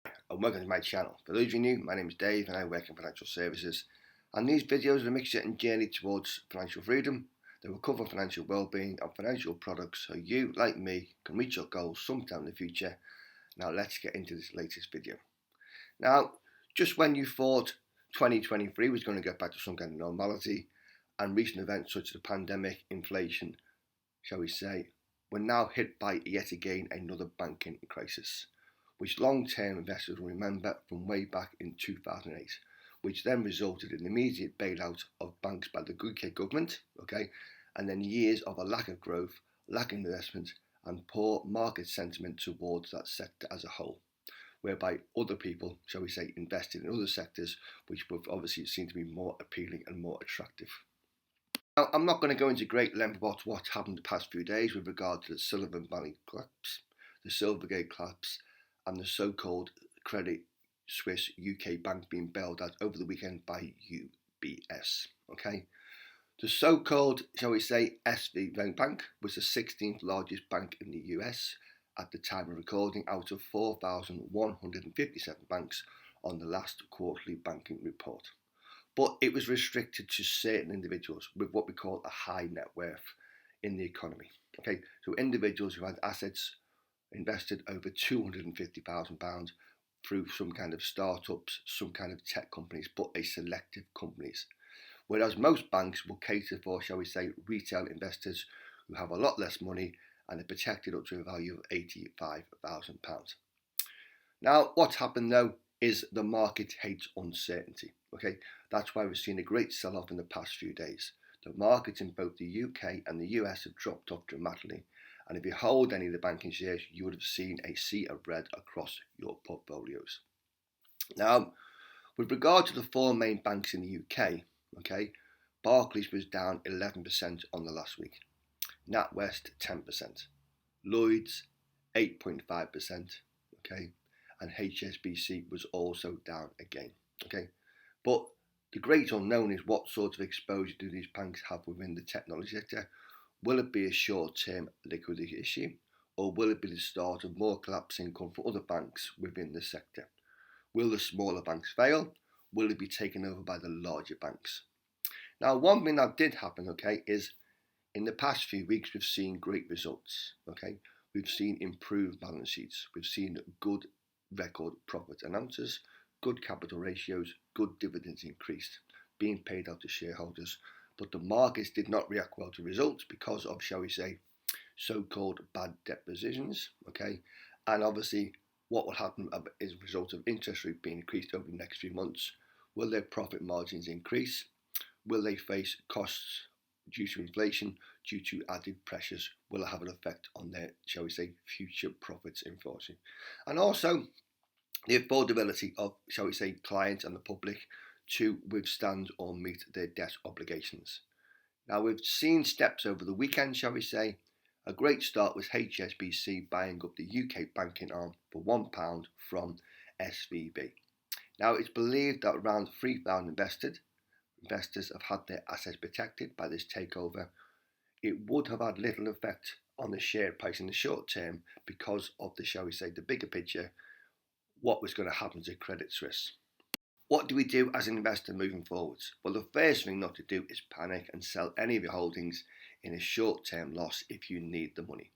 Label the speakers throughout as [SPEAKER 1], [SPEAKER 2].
[SPEAKER 1] And welcome to my channel. For those of you new, my name is Dave and I work in financial services. And these videos are a mixture and journey towards financial freedom. They will cover financial well-being and financial products so you, like me, can reach your goals sometime in the future. Now let's get into this latest video. Now, just when you thought 2023 was going to get back to some kind of normality and recent events such as the pandemic, inflation, shall we say, we're now hit by yet again another banking crisis, which long-term investors will remember from way back in 2008, which then resulted in the immediate bailout of banks by the UK government, and then years of a lack of growth, lack of investment, and poor market sentiment towards that sector as a whole, whereby other people, shall we say, invested in other sectors which would obviously seem to be more appealing and more attractive. Now, I'm not going to go into great length about what happened the past few days with regard to the Silicon Valley collapse, the Silvergate collapse, and the so-called Credit Suisse UK bank being bailed out over the weekend by UBS. The so-called, shall we say, SVB Bank was the 16th largest bank in the US at the time of recording out of 4,157 banks on the last quarterly banking report. But it was restricted to certain individuals with what we call a high net worth in the economy. So individuals who had assets invested over £250,000 through some kind of startups, some kind of tech companies, but a selective companies. Whereas most banks will cater for, shall we say, retail investors who have a lot less money and are protected up to a value of £85,000. Now, what's happened though is the market hates uncertainty. That's why we've seen a great sell-off in the past few days. The markets in both the UK and the US have dropped off dramatically, and if you hold any of the banking shares, you would have seen a sea of red across your portfolios. Now, with regard to the four main banks in the UK, Barclays was down 11% on the last week, NatWest 10%, Lloyds 8.5%, and HSBC was also down again. But the great unknown is what sort of exposure do these banks have within the technology sector? Will it be a short-term liquidity issue, or will it be the start of more collapsing income for other banks within the sector? Will the smaller banks fail? Will it be taken over by the larger banks? Now, one thing that did happen, is in the past few weeks we've seen great results. We've seen improved balance sheets. We've seen good record profit announcers, good capital ratios, good dividends increased, being paid out to shareholders. But the markets did not react well to results because of, shall we say, so-called bad debt positions. And obviously what will happen is a result of interest rate being increased over the next few months. Will their profit margins increase? Will they face costs due to inflation, due to added pressures? Will it have an effect on their, shall we say, future profits in fortune? And also the affordability of, shall we say, clients and the public to withstand or meet their debt obligations. Now, we've seen steps over the weekend, shall we say. A great start was HSBC buying up the UK banking arm for £1 from SVB. Now, it's believed that around 3,000 investors have had their assets protected by this takeover. It would have had little effect on the share price in the short term because of the, shall we say, the bigger picture, what was going to happen to Credit Suisse. What do we do as an investor moving forwards? Well, the first thing not to do is panic and sell any of your holdings in a short-term loss if you need the money.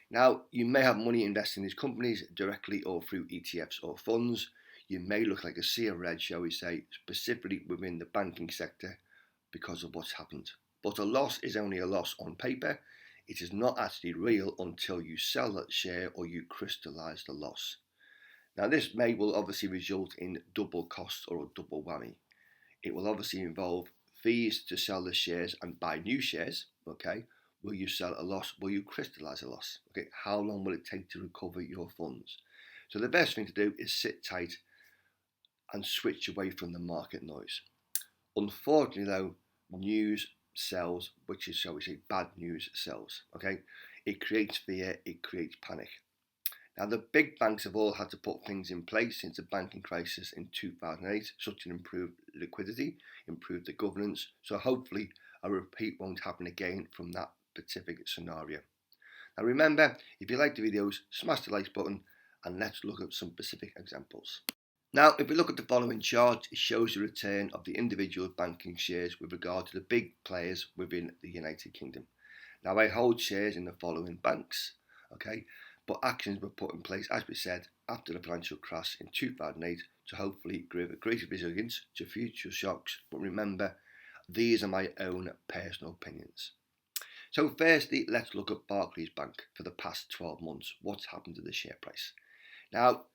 [SPEAKER 1] Now, you may have money invested in these companies directly or through ETFs or funds. You may look like a sea of red, shall we say, specifically within the banking sector because of what's happened. But a loss is only a loss on paper. It is not actually real until you sell that share or you crystallize the loss. Now, this will obviously result in double costs or a double whammy. It will obviously involve fees to sell the shares and buy new shares. Will you sell a loss? Will you crystallize a loss? How long will it take to recover your funds? So the best thing to do is sit tight and switch away from the market noise. Unfortunately, though, news sells, which is, shall we say, bad news sells. It creates fear, it creates panic. Now, the big banks have all had to put things in place since the banking crisis in 2008, such as improved liquidity, improved the governance, so hopefully a repeat won't happen again from that specific scenario. Now remember, if you like the videos, smash the like button and let's look at some specific examples. Now, if we look at the following chart, it shows the return of the individual banking shares with regard to the big players within the United Kingdom. Now, I hold shares in the following banks, okay, but actions were put in place, as we said, after the financial crash in 2008 to hopefully give greater resilience to future shocks. But remember, these are my own personal opinions. So firstly, let's look at Barclays Bank for the past 12 months. What's happened to the share price? Now,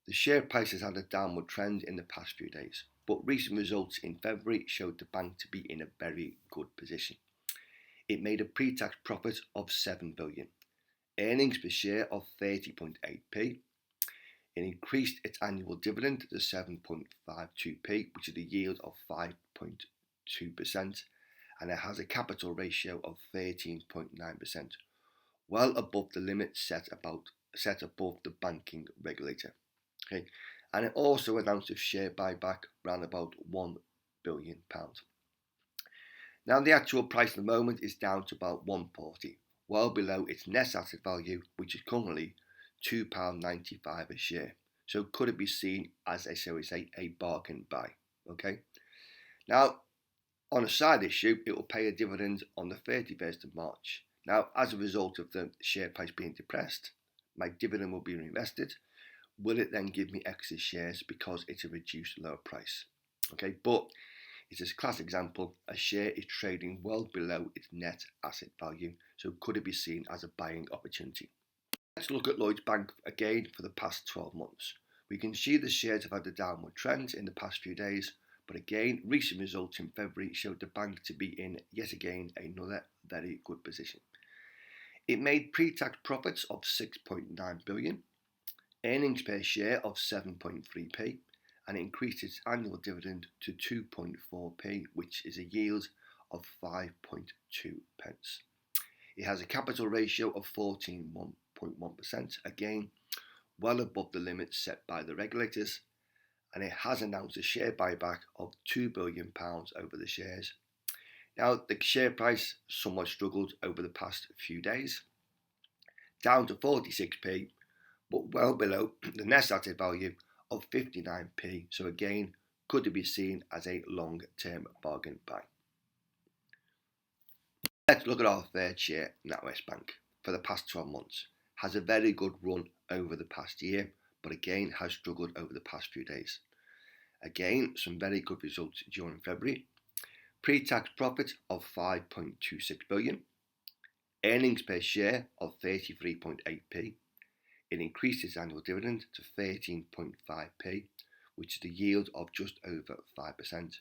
[SPEAKER 1] the share price has had a downward trend in the past few days, but recent results in February showed the bank to be in a very good position. It made a pre-tax profit of 7 billion, earnings per share of 30.8p. It increased its annual dividend to 7.52p, which is a yield of 5.2%, and it has a capital ratio of 13.9%, well above the limit set above the banking regulator. Okay, and it also announced a share buyback around about £1 billion. Now the actual price at the moment is down to about 140, well below its net asset value, which is currently £2.95 a share. So could it be seen as a bargain buy? Okay. Now, on a side issue, it will pay a dividend on the 31st of March. Now, as a result of the share price being depressed, my dividend will be reinvested. Will it then give me extra shares because it's a reduced lower price? Okay, but it's a class example. A share is trading well below its net asset value, so could it be seen as a buying opportunity? Let's look at Lloyds Bank again for the past 12 months. We can see the shares have had a downward trend in the past few days, but again, recent results in February showed the bank to be in, yet again, another very good position. It made pre-tax profits of 6.9 billion, earnings per share of 7.3p, and it increased its annual dividend to 2.4p, which is a yield of 5.2 pence. It has a capital ratio of 14.1%, again, well above the limits set by the regulators, and it has announced a share buyback of £2 billion over the shares. Now, the share price somewhat struggled over the past few days, down to 46p, but well below the net asset value of 59p. So again, could it be seen as a long-term bargain buy? Let's look at our third share, NatWest Bank, for the past 12 months. Has a very good run over the past year, but again has struggled over the past few days. Again, some very good results during February. Pre-tax profit of 5.26 billion, earnings per share of 33.8p. It increased its annual dividend to 13.5p, which is the yield of just over 5%, and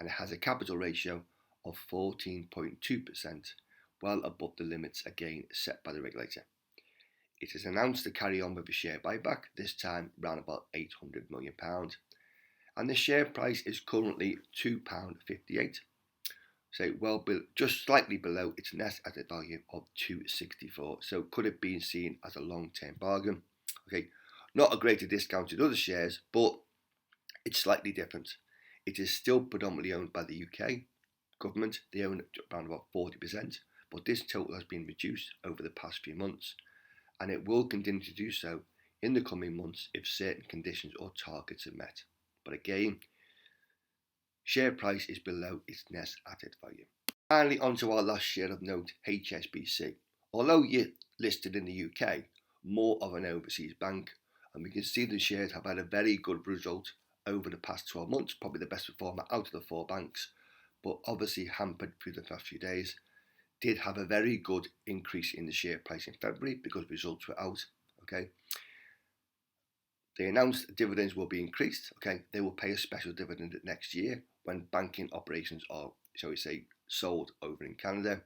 [SPEAKER 1] it has a capital ratio of 14.2%, well above the limits again set by the regulator. It has announced to carry on with a share buyback, this time around about £800 million, and the share price is currently £2.58, so just slightly below its net asset value of 264. So could it be seen as a long-term bargain? Okay, not a greater discount to other shares, but it's slightly different. It is still predominantly owned by the UK government. They own around about 40%, but this total has been reduced over the past few months, and it will continue to do so in the coming months if certain conditions or targets are met. But again, share price is below its net asset value. Finally, on to our last share of note, HSBC. Although listed in the UK, more of an overseas bank, and we can see the shares have had a very good result over the past 12 months, probably the best performer out of the four banks, but obviously hampered through the past few days. Did have a very good increase in the share price in February because results were out. Okay, they announced dividends will be increased. Okay, they will pay a special dividend next year when banking operations are, shall we say, sold over in Canada.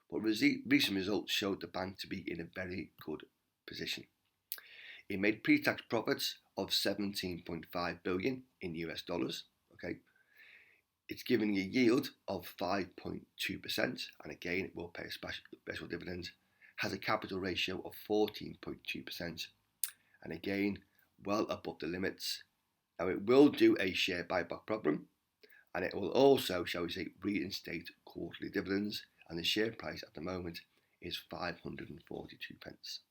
[SPEAKER 1] But recent results showed the bank to be in a very good position. It made pre-tax profits of 17.5 billion in US dollars. Okay, it's giving a yield of 5.2%, and again, it will pay a special dividend. Has a capital ratio of 14.2%, and again, well above the limits. Now, it will do a share buyback program, and it will also, shall we say, reinstate quarterly dividends, and the share price at the moment is 542 pence.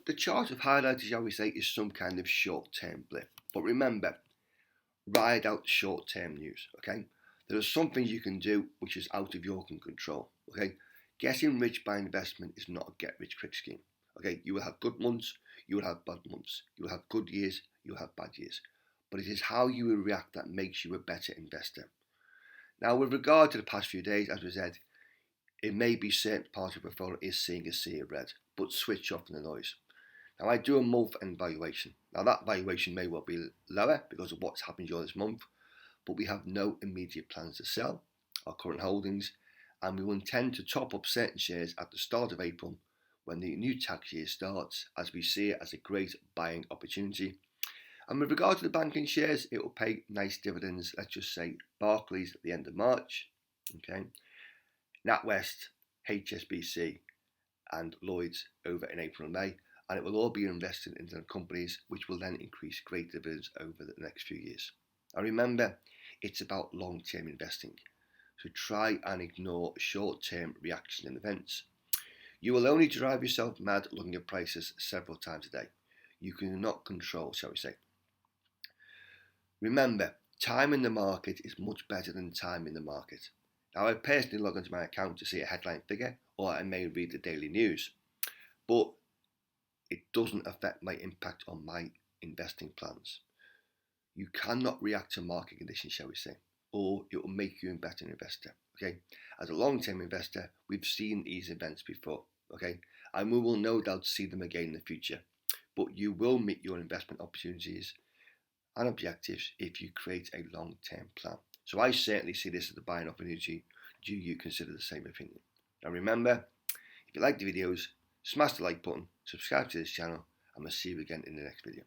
[SPEAKER 1] the chart I've highlighted, shall we say, is some kind of short-term blip. But remember, ride out short-term news, okay? There are some things you can do which is out of your control, okay? Getting rich by investment is not a get-rich-quick scheme, okay? You will have good months, you will have bad months, you will have good years, you will have bad years. But it is how you will react that makes you a better investor. Now, with regard to the past few days, as we said, it may be certain parts of the portfolio is seeing a sea of red, but switch off the noise. Now, I do a month-end valuation. Now, that valuation may well be lower because of what's happened during this month, but we have no immediate plans to sell our current holdings, and we will intend to top up certain shares at the start of April when the new tax year starts, as we see it as a great buying opportunity. And with regard to the banking shares, it will pay nice dividends. Let's just say Barclays at the end of March, okay, NatWest, HSBC, and Lloyds over in April and May, and it will all be invested into the companies which will then increase great dividends over the next few years. And remember, it's about long-term investing, so try and ignore short-term reaction and events. You will only drive yourself mad looking at prices several times a day. You cannot control, shall we say. Remember, time in the market is much better than time in the market. Now, I personally log into my account to see a headline figure, or I may read the daily news, but it doesn't affect my impact on my investing plans. You cannot react to market conditions, shall we say, or it will make you a better investor, okay? As a long-term investor, we've seen these events before, okay? And we will no doubt see them again in the future, but you will meet your investment opportunities and objectives if you create a long-term plan. So I certainly see this as a buying opportunity. Do you consider the same opinion? Now remember, if you like the videos, smash the like button, subscribe to this channel, and we'll see you again in the next video.